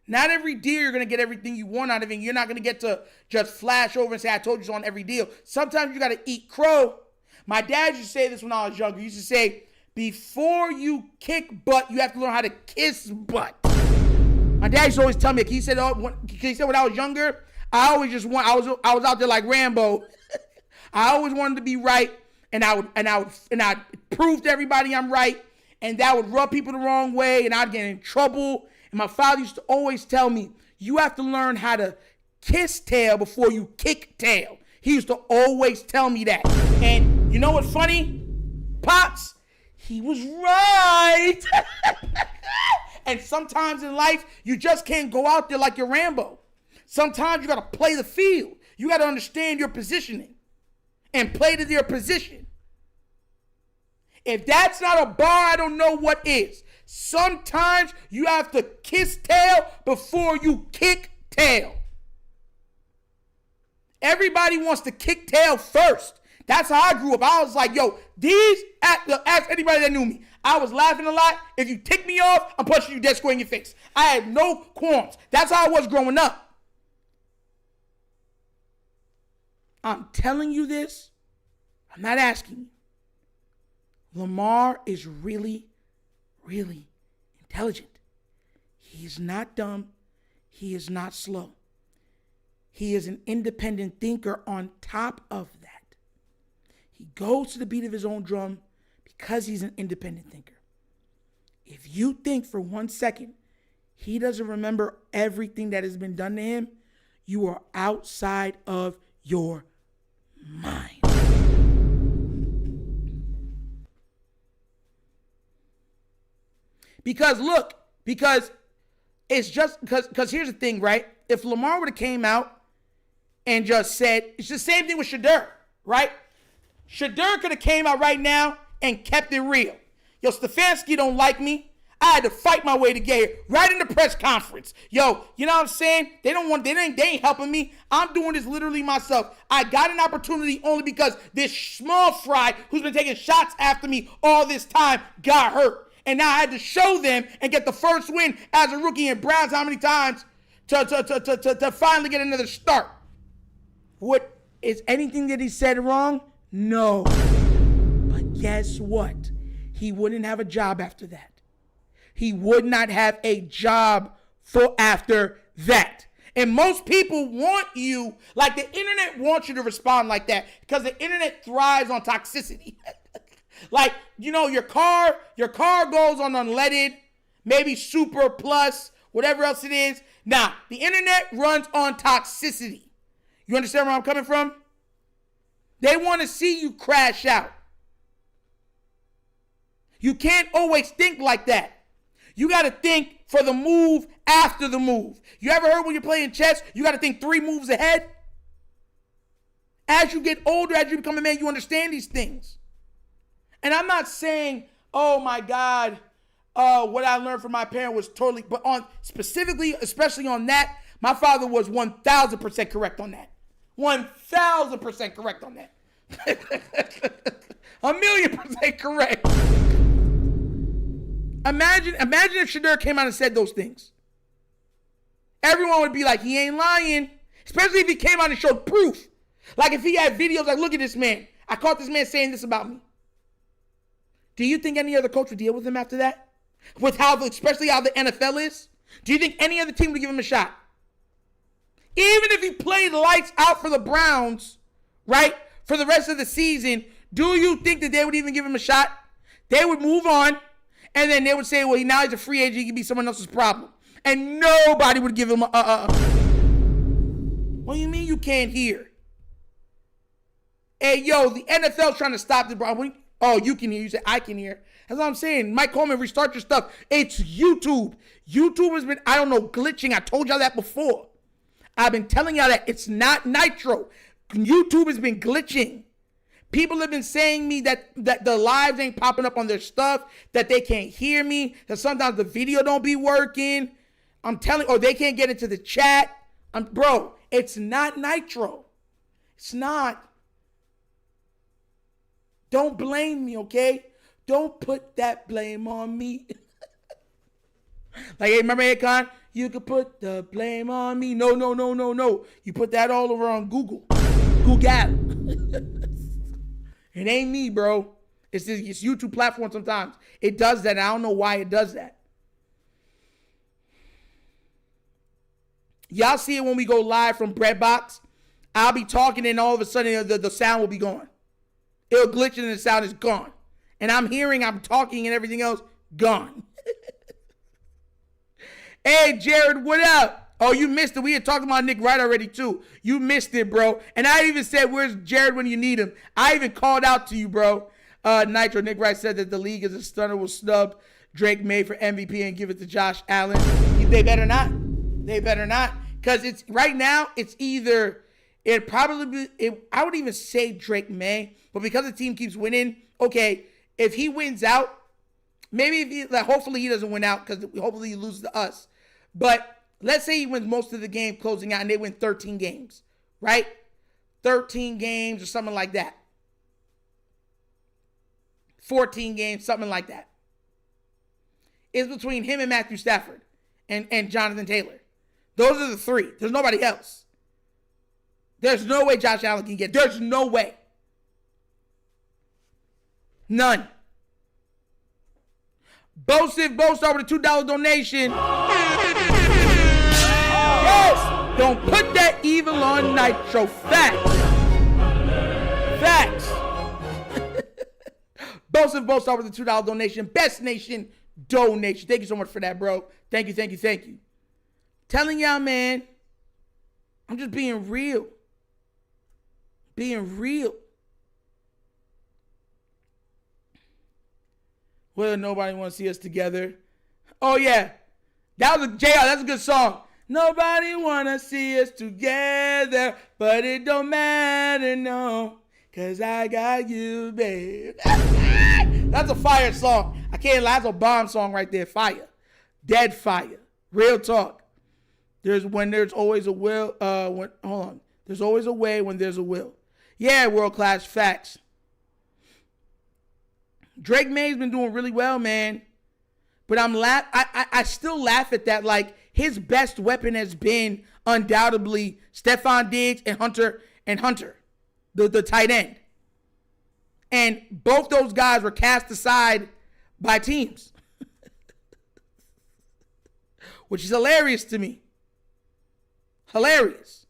Not every deal you're going to get everything you want out of it. You're not going to get to just flash over and say, "I told you so" on every deal. Sometimes you got to eat crow. My dad used to say this when I was younger. He used to say, before you kick butt, you have to learn how to kiss butt. My dad used to always tell me, he said when I was younger, I was out there like Rambo. I always wanted to be right, and I'd prove to everybody I'm right, and that would rub people the wrong way, and I'd get in trouble. And my father used to always tell me, you have to learn how to kiss tail before you kick tail. He used to always tell me that. And you know what's funny? Pops, he was right. And sometimes in life, you just can't go out there like you're Rambo. Sometimes you got to play the field. You got to understand your positioning and play to your position. If that's not a bar, I don't know what is. Sometimes you have to kiss tail before you kick tail. Everybody wants to kick tail first. That's how I grew up. I was like, yo, ask anybody that knew me. I was laughing a lot. If you tick me off, I'm punching you dead square in your face. I had no qualms. That's how I was growing up. I'm telling you this. I'm not asking you. Lamar is really, really intelligent. He is not dumb. He is not slow. He is an independent thinker on top of that. He goes to the beat of his own drum because he's an independent thinker. If you think for 1 second he doesn't remember everything that has been done to him, you are outside of your mind. Because it's just because here's the thing, right? If Lamar would have came out and just said, it's the same thing with Shedeur, right? Shedeur could have came out right now and kept it real. Yo, Stefanski don't like me. I had to fight my way to get here right in the press conference. Yo, you know what I'm saying? They ain't helping me. I'm doing this literally myself. I got an opportunity only because this small fry who's been taking shots after me all this time got hurt. And now I had to show them and get the first win as a rookie in Browns how many times to finally get another start. What is anything that he said wrong? No. But guess what? He wouldn't have a job after that. He would not have a job for after that. And most people want you, like the internet wants you to respond like that because the internet thrives on toxicity. Like, you know, your car goes on unleaded, maybe super plus, whatever else it is. Now, the internet runs on toxicity. You understand where I'm coming from? They want to see you crash out. You can't always think like that. You got to think for the move after the move. You ever heard when you're playing chess, you got to think 3 moves ahead? As you get older, as you become a man, you understand these things. And I'm not saying, oh my God, what I learned from my parent was totally, but on specifically, especially on that, my father was 1,000% correct on that. 1,000% correct on that. 1,000,000% correct. Imagine if Shedeur came out and said those things. Everyone would be like, he ain't lying. Especially if he came out and showed proof. Like if he had videos like, look at this man. I caught this man saying this about me. Do you think any other coach would deal with him after that? With especially how the NFL is? Do you think any other team would give him a shot? Even if he played lights out for the Browns, right, for the rest of the season, do you think that they would even give him a shot? They would move on. And then they would say, well, now he's a free agent. He could be someone else's problem. And nobody would give him What do you mean you can't hear? Hey, yo, the NFL's trying to stop the problem. Oh, you can hear. You say, I can hear. That's what I'm saying. Mike Coleman, restart your stuff. It's YouTube. YouTube has been, I don't know, glitching. I told y'all that before. I've been telling y'all that it's not Nitro. YouTube has been glitching. People have been saying me that the lives ain't popping up on their stuff, that they can't hear me, that sometimes the video don't be working. I'm telling, or they can't get into the chat. Bro, it's not Nitro. It's not. Don't blame me, okay? Don't put that blame on me. Like, hey, remember Akon? You could put the blame on me. No. You put that all over on Google. Google. It ain't me, bro. It's YouTube platform sometimes. It does that. I don't know why it does that. Y'all see it when we go live from Breadbox. I'll be talking and all of a sudden the sound will be gone. It'll glitch and the sound is gone. And I'm talking and everything else, gone. Hey, Jared, what up? Oh, you missed it. We had talked about Nick Wright already, too. You missed it, bro. And I even said, where's Jared when you need him? I even called out to you, bro. Nitro, Nick Wright said that the league is a stunner will snub Drake May for MVP and give it to Josh Allen. They better not. They better not. Because it's right now, it's either, I would even say Drake May, but because the team keeps winning, okay, if he wins out, hopefully he doesn't win out because hopefully he loses to us. But let's say he wins most of the game closing out and they win 13 games, right? 13 games or something like that. 14 games, something like that. It's between him and Matthew Stafford and Jonathan Taylor. Those are the 3. There's nobody else. There's no way Josh Allen can get. There's no way. None. Boast over the $2 donation. Yes! Don't put that evil on Nitro. Facts. Boast over the $2 donation. Best nation donation. Thank you so much for that, bro. Thank you. Telling y'all, man, I'm just being real. Well, nobody wants to see us together. Oh, yeah. That was that's a good song. Nobody want to see us together, but it don't matter, no, because I got you, babe. That's a fire song. I can't lie. That's a bomb song right there. Fire. Dead fire. Real talk. There's always a will. There's always a way when there's a will. Yeah, world-class facts. Drake May's been doing really well, man. But I still laugh at that. Like, his best weapon has been undoubtedly Stephon Diggs and Hunter, the tight end. And both those guys were cast aside by teams. Which is hilarious to me. Hilarious.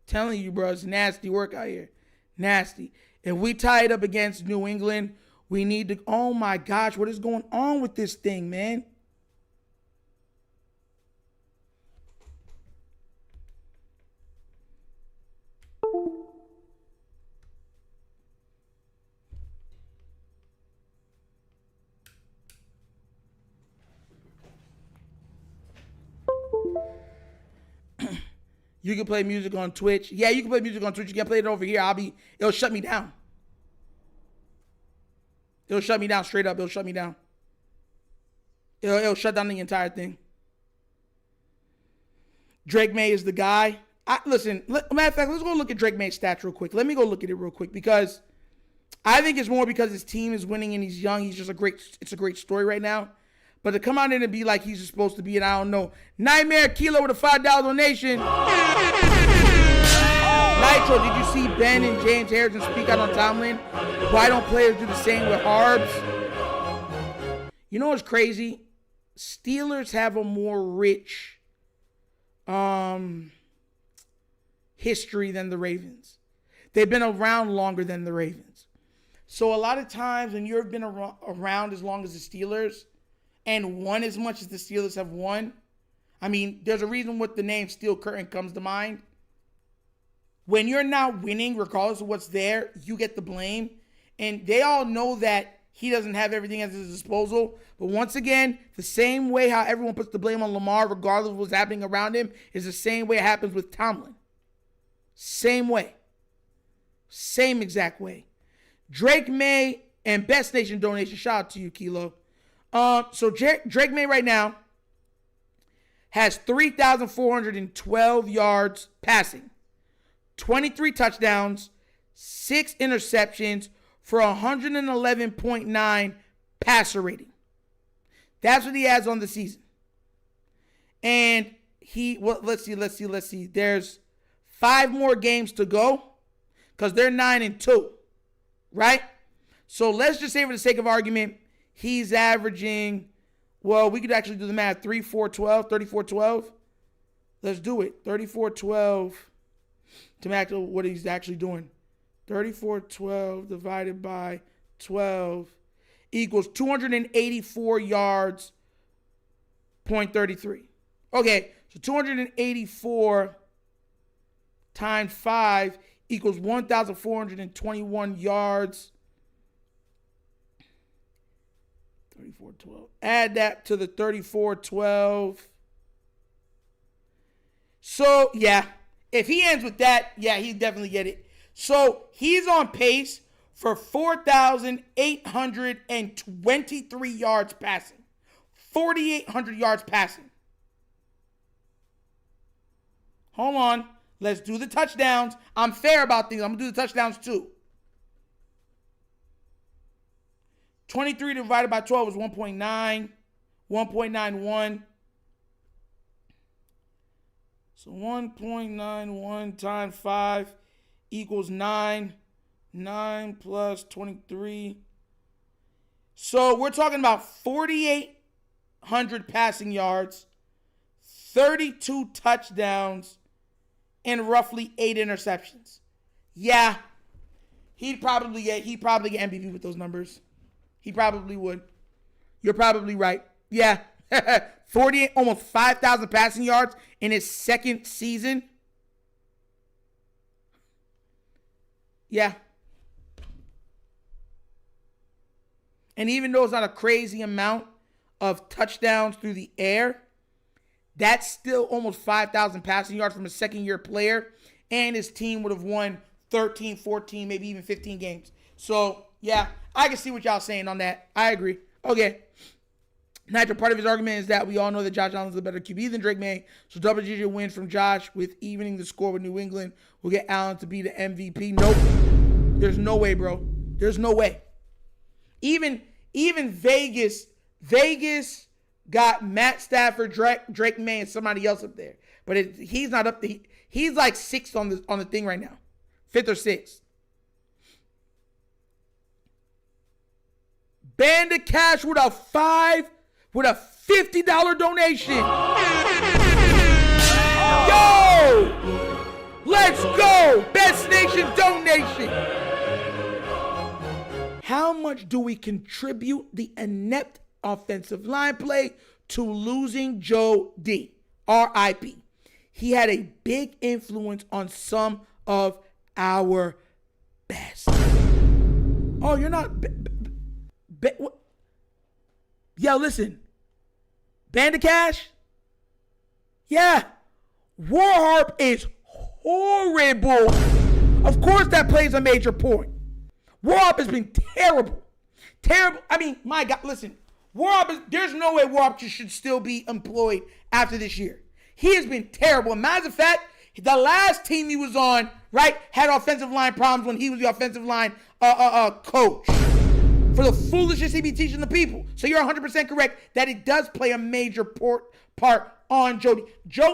Telling you, bro, it's nasty work out here. Nasty. If we tie it up against New England, we need to... Oh, my gosh. What is going on with this thing, man? You can play music on Twitch. Yeah, you can play music on Twitch. You can't play it over here. It'll shut me down. It'll shut me down straight up. It'll shut me down. It'll shut down the entire thing. Drake May is the guy. Listen, matter of fact, let's go look at Drake May's stats real quick. Let me go look at it real quick because I think it's more because his team is winning and he's young. It's a great story right now. But to come out in and be like he's supposed to be, and I don't know. Nightmare Kilo with a $5 donation. Nitro, did you see Ben and James Harrison speak out on Tomlin? Why don't players do the same with Harbs? You know what's crazy? Steelers have a more rich history than the Ravens. They've been around longer than the Ravens. So a lot of times when you've been around as long as the Steelers and won as much as the Steelers have won, I mean, there's a reason what the name Steel Curtain comes to mind. When you're not winning, regardless of what's there, you get the blame. And they all know that he doesn't have everything at his disposal. But once again, the same way how everyone puts the blame on Lamar, regardless of what's happening around him, is the same way it happens with Tomlin. Same way. Same exact way. Drake May and Best Nation donation. Shout out to you, Kilo. So Drake May right now has 3,412 yards passing, 23 touchdowns, 6 interceptions for 111.9 passer rating. That's what he has on the season. And let's see. There's 5 more games to go because they're 9-2, right? So let's just say for the sake of argument, he's averaging, well, we could actually do the math, 34-12. Let's do it. 34-12 to match what he's actually doing. 34-12 divided by 12 equals 284 yards, 0.33. Okay, so 284 times 5 equals 1,421 yards. 34-12. Add that to the 34-12. So, yeah. If he ends with that, yeah, he'd definitely get it. So, he's on pace for 4,823 yards passing. 4,800 yards passing. Hold on. Let's do the touchdowns. I'm fair about things. I'm going to do the touchdowns too. 23 divided by 12 is 1.9. 1.91. So 1.91 times 5 equals 9. 9 plus 23. So we're talking about 4,800 passing yards, 32 touchdowns, and roughly 8 interceptions. Yeah, he'd probably get MVP with those numbers. He probably would. You're probably right. Yeah. 48, almost 5,000 passing yards in his second season. Yeah. And even though it's not a crazy amount of touchdowns through the air, that's still almost 5,000 passing yards from a second-year player, and his team would have won 13, 14, maybe even 15 games. So, yeah, I can see what y'all saying on that. I agree. Okay. Nigel, part of his argument is that we all know that Josh Allen's a better QB than Drake May, so double-digit wins from Josh with evening the score with New England will get Allen to be the MVP. Nope. There's no way, bro. There's no way. Even Vegas got Matt Stafford, Drake May, and somebody else up there. But he's not up there. He's like 6th on the thing right now. 5th or 6th. Band of Cash with a $50 donation. Yo! Let's go! Best Nation donation. How much do we contribute the inept offensive line play to losing Joe D? R.I.P. He had a big influence on some of our best. Oh, you're not... what? Yo, listen. Band of Cash? Yeah. Warharp is horrible. Of course that plays a major point. Warharp has been terrible. Terrible. I mean, my God, listen. There's no way Warharp should still be employed after this year. He has been terrible. And matter of fact, the last team he was on, right, had offensive line problems when he was the offensive line coach. For the foolishness he be teaching the people. So you're 100% correct that it does play a major part on Jody.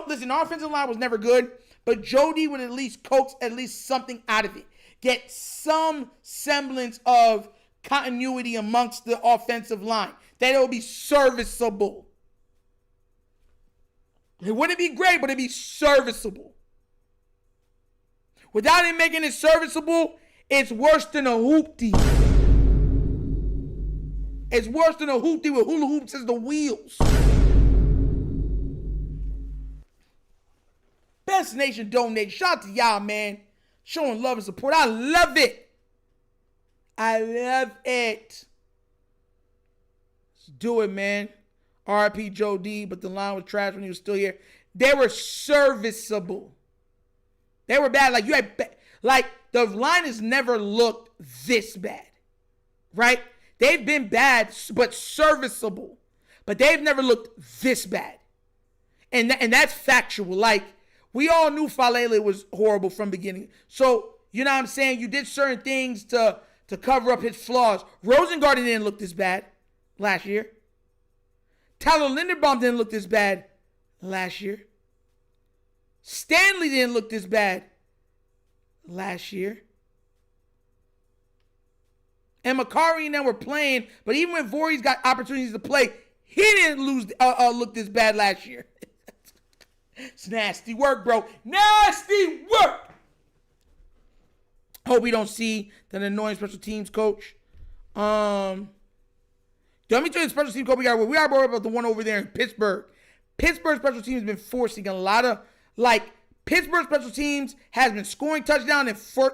Listen, our offensive line was never good, but Jody would at least coax at least something out of it. Get some semblance of continuity amongst the offensive line. That it will be serviceable. It wouldn't be great, but it'd be serviceable. Without him making it serviceable, it's worse than a hoopty. It's worse than a hoopty with hula hoops as the wheels. Best Nation donate. Shout out to y'all, man. Showing love and support. I love it. I love it. Let's do it, man. R.I.P. Joe D, but the line was trash when he was still here. They were serviceable. They were bad. The line has never looked this bad. Right? They've been bad, but serviceable. But they've never looked this bad. And that's factual. Like, we all knew Falele was horrible from the beginning. So, you know what I'm saying? You did certain things to cover up his flaws. Rosengarten didn't look this bad last year. Tyler Linderbaum didn't look this bad last year. Stanley didn't look this bad last year. And Makari and them were playing, but even when Voorhees got opportunities to play, he didn't look this bad last year. It's nasty work, bro. Nasty work. Hope we don't see that annoying special teams coach. Let me tell you the special team coach we are worried about the one over there in Pittsburgh. Pittsburgh special teams has been forcing a lot of, Pittsburgh special teams has been scoring touchdowns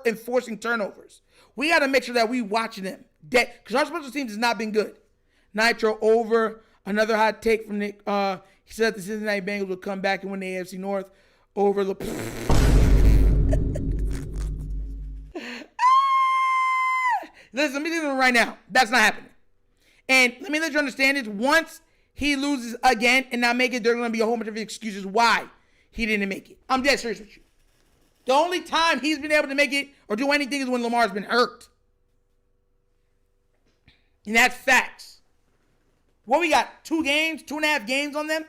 and forcing turnovers. We got to make sure that we watching them. Because our special teams has not been good. Nitro over. Another hot take from Nick. He said the Cincinnati Bengals will come back and win the AFC North over the... Listen, let me tell you right now. That's not happening. And let me let you understand this. Once he loses again and not make it, there's going to be a whole bunch of excuses why he didn't make it. I'm dead serious with you. The only time he's been able to make it or do anything is when Lamar's been hurt. And that's facts. What, we got 2.5 games on them?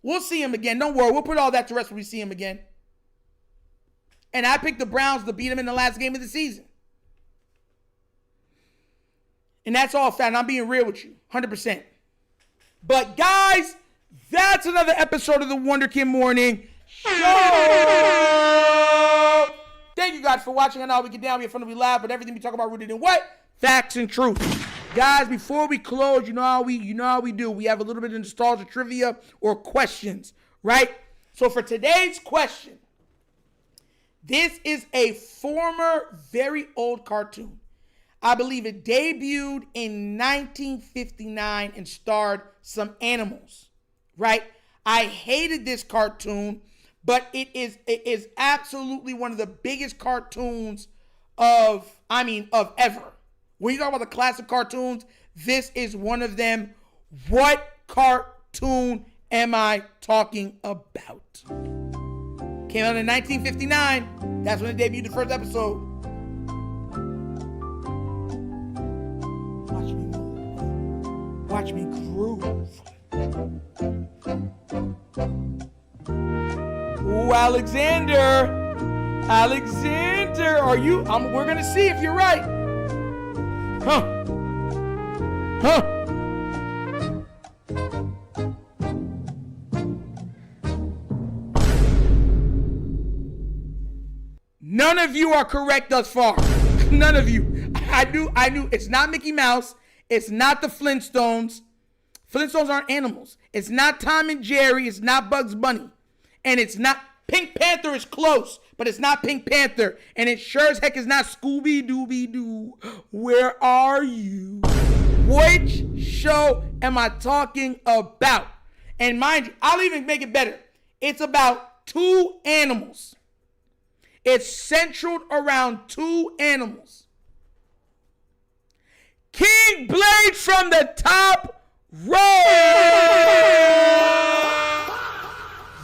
We'll see him again. Don't worry. We'll put all that to rest when we see him again. And I picked the Browns to beat him in the last game of the season. And that's all fact. And I'm being real with you. 100%. But guys, that's another episode of the Wonderkin Morning Show. Thank you guys for watching. I know we get down, we have fun, we laugh, but everything we talk about rooted in what? Facts and truth. Guys, before we close, you know how we do. We have a little bit of nostalgia trivia or questions, right? So for today's question, this is a former, very old cartoon. I believe it debuted in 1959 and starred some animals, right? I hated this cartoon, but it is absolutely one of the biggest cartoons of ever. When you talk about the classic cartoons, this is one of them. What cartoon am I talking about? Came out in 1959. That's when it debuted, the first episode. Watch me move. Watch me groove. Ooh, Alexander, are you? We're gonna see if you're right. Huh. Huh. None of you are correct thus far. None of you. I knew. It's not Mickey Mouse. It's not the Flintstones. Flintstones aren't animals. It's not Tom and Jerry. It's not Bugs Bunny. And it's not... Pink Panther is close, but it's not Pink Panther. And it sure as heck is not Scooby-Dooby-Doo. Where are you? Which show am I talking about? And mind you, I'll even make it better. It's about two animals. It's centered around two animals. King Blade from the top row.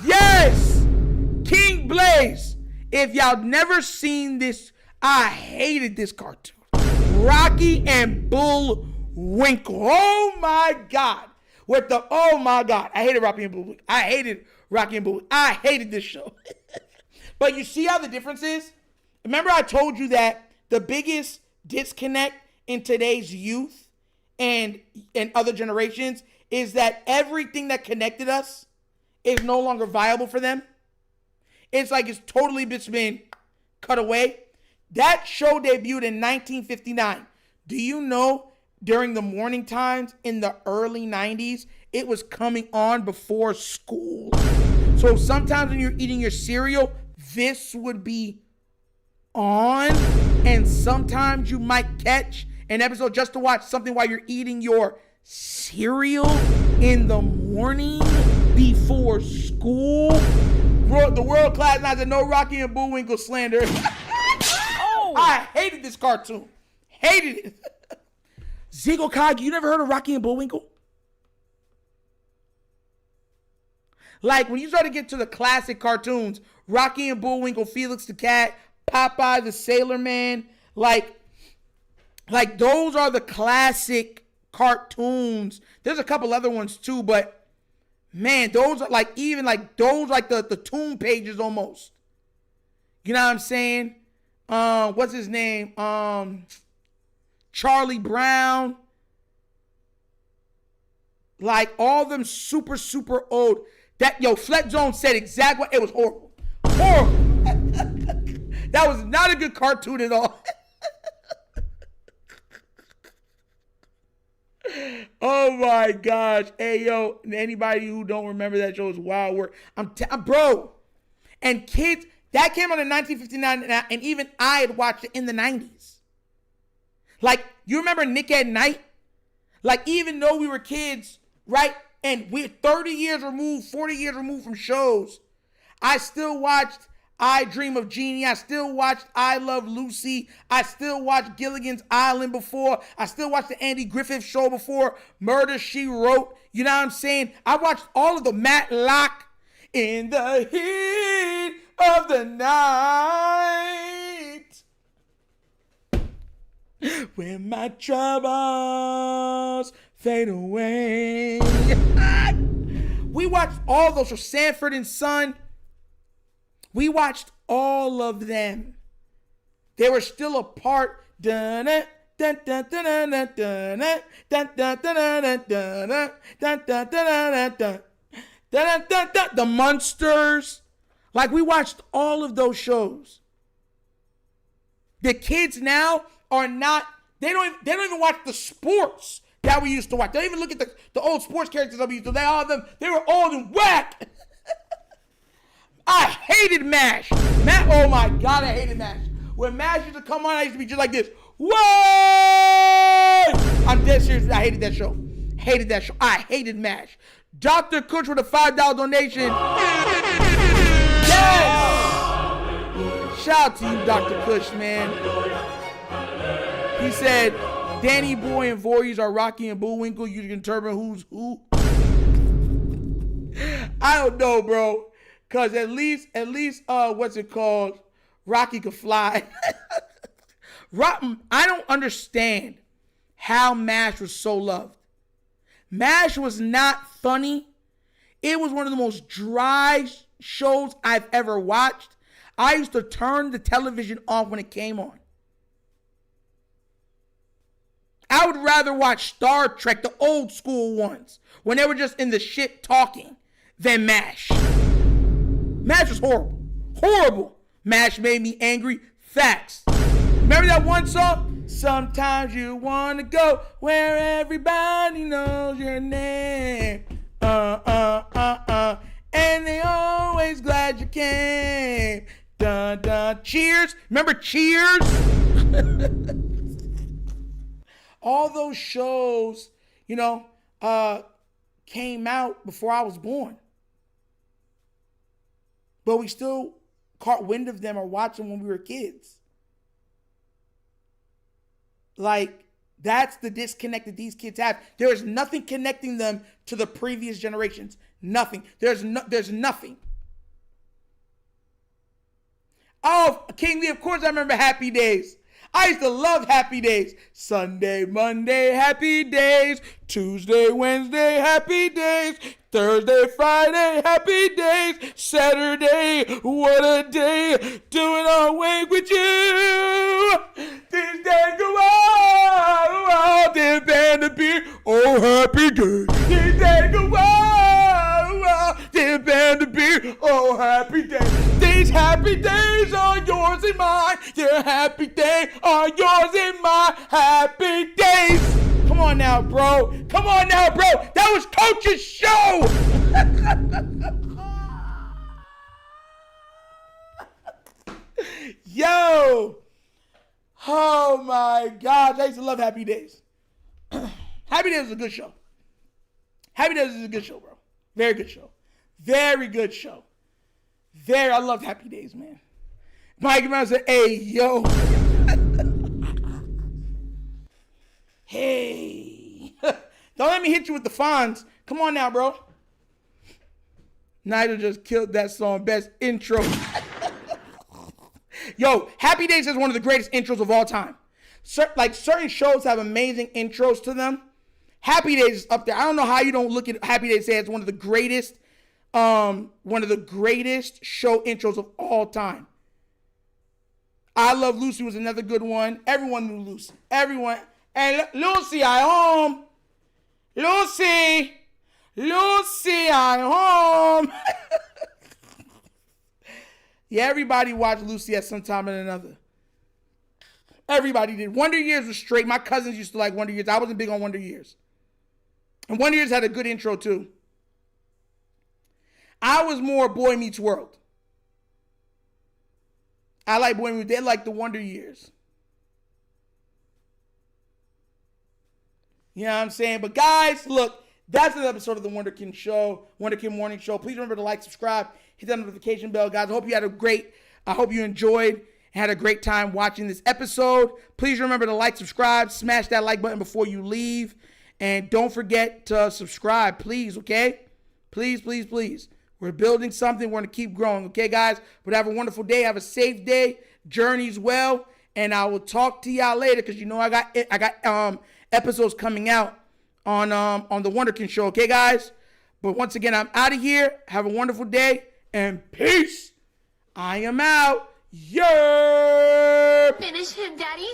Yes, King Blaze. If y'all never seen this, I hated this cartoon. Rocky and Bullwinkle. Oh my God. Oh my God. I hated Rocky and Bullwinkle. I hated this show. But you see how the difference is? Remember I told you that the biggest disconnect in today's youth and other generations is that everything that connected us is no longer viable for them. It's like it's totally been cut away. That show debuted in 1959. Do you know during the morning times in the early 90s, it was coming on before school? So sometimes when you're eating your cereal, this would be on, and sometimes you might catch an episode just to watch something while you're eating your cereal in the morning before school. The world class now said no Rocky and Bullwinkle slander. Oh. I hated this cartoon. Hated it. Zico Kage, you never heard of Rocky and Bullwinkle? Like when you start to get to the classic cartoons, Rocky and Bullwinkle, Felix the Cat, Popeye the Sailor Man, like those are the classic cartoons. There's a couple other ones too, but man, those are like the Toon pages almost. You know what I'm saying? What's his name? Charlie Brown. Like all them super, super old. Flex Zone said exactly what it was horrible. Horrible. That was not a good cartoon at all. Oh my gosh. Hey, yo, anybody who don't remember that show is wild work. Bro. And kids, that came out in 1959, and even I had watched it in the 90s. Like, you remember Nick at Night? Like, even though we were kids, right? And we're 30 years removed, 40 years removed from shows, I still watched I Dream of Jeannie. I still watched I Love Lucy. I still watched Gilligan's Island before. I still watched the Andy Griffith Show before. Murder, She Wrote. You know what I'm saying? I watched all of the Matlock. In the heat of the night, when my troubles fade away. We watched all those. So Sanford and Son. We watched all of them. They were still a part. The Munsters. Like, we watched all of those shows. The kids now are not, they don't even watch the sports that we used to watch. They don't even look at the old sports characters that we used to. They were all in whack. I hated MASH. Oh my God, I hated MASH. When MASH used to come on, I used to be just like this. Whoa! I'm dead serious. I hated that show. I hated MASH. Dr. Kush with a $5 donation. Yes! Shout out to you, Dr. Kush, man. He said, Danny Boy and Voorhees are Rocky and Bullwinkle. You can determine who's who. I don't know, bro. Because at least, what's it called? Rocky could fly. I don't understand how MASH was so loved. MASH was not funny. It was one of the most dry shows I've ever watched. I used to turn the television off when it came on. I would rather watch Star Trek, the old school ones, when they were just in the shit talking, than MASH. MASH was horrible. Horrible. MASH made me angry. Facts. Remember that one song? Sometimes you want to go where everybody knows your name. And they always glad you came. Dun, dun. Cheers. Remember Cheers? All those shows, came out before I was born. But we still caught wind of them or watched them when we were kids. Like, that's the disconnect that these kids have. There is nothing connecting them to the previous generations. Nothing. There's nothing. Oh, King Lee, of course I remember Happy Days. I used to love Happy Days. Sunday, Monday, Happy Days. Tuesday, Wednesday, Happy Days. Thursday, Friday, Happy Days. Saturday, what a day. Doing our way with you. These days go on. Then band to be. Oh, happy days. These days go on. Then band to be. Oh, happy days. These happy days are yours and mine. Your happy days are yours and mine. Happy days. Come on now, bro. Come on now, bro. That was Coach's show. Yo. Oh, my gosh. I used to love Happy Days. Happy Days is a good show. Happy Days is a good show, bro. Very good show. Very good show. I loved Happy Days, man. Mike Brown said, hey, yo. Hey. Don't let me hit you with the Fonz. Come on now, bro. Nigel just killed that song. Best intro. Yo, Happy Days is one of the greatest intros of all time. Certain shows have amazing intros to them. Happy Days is up there. I don't know how you don't look at Happy Days and say it's one of the greatest show intros of all time. I Love Lucy was another good one. Everyone knew Lucy. Everyone. And Lucy, I home. Lucy, I home. Yeah, everybody watched Lucy at some time or another. Everybody did. Wonder Years was straight. My cousins used to like Wonder Years. I wasn't big on Wonder Years. And Wonder Years had a good intro too. I was more Boy Meets World. I like Boy Meets. They like the Wonder Years. You know what I'm saying? But guys, look, that's an episode of the Wonderkin Show, Wonderkin Morning Show. Please remember to like, subscribe, hit that notification bell, guys. I hope you enjoyed and had a great time watching this episode. Please remember to like, subscribe, smash that like button before you leave. And don't forget to subscribe, please, okay? Please, please, please. We're building something. We're going to keep growing, okay, guys? But have a wonderful day. Have a safe day. Journeys well. And I will talk to y'all later because, I got episodes coming out on the Wonderkin Show, okay, guys? But once again, I'm out of here. Have a wonderful day. And peace. I am out. Yeah. Finish him, Daddy.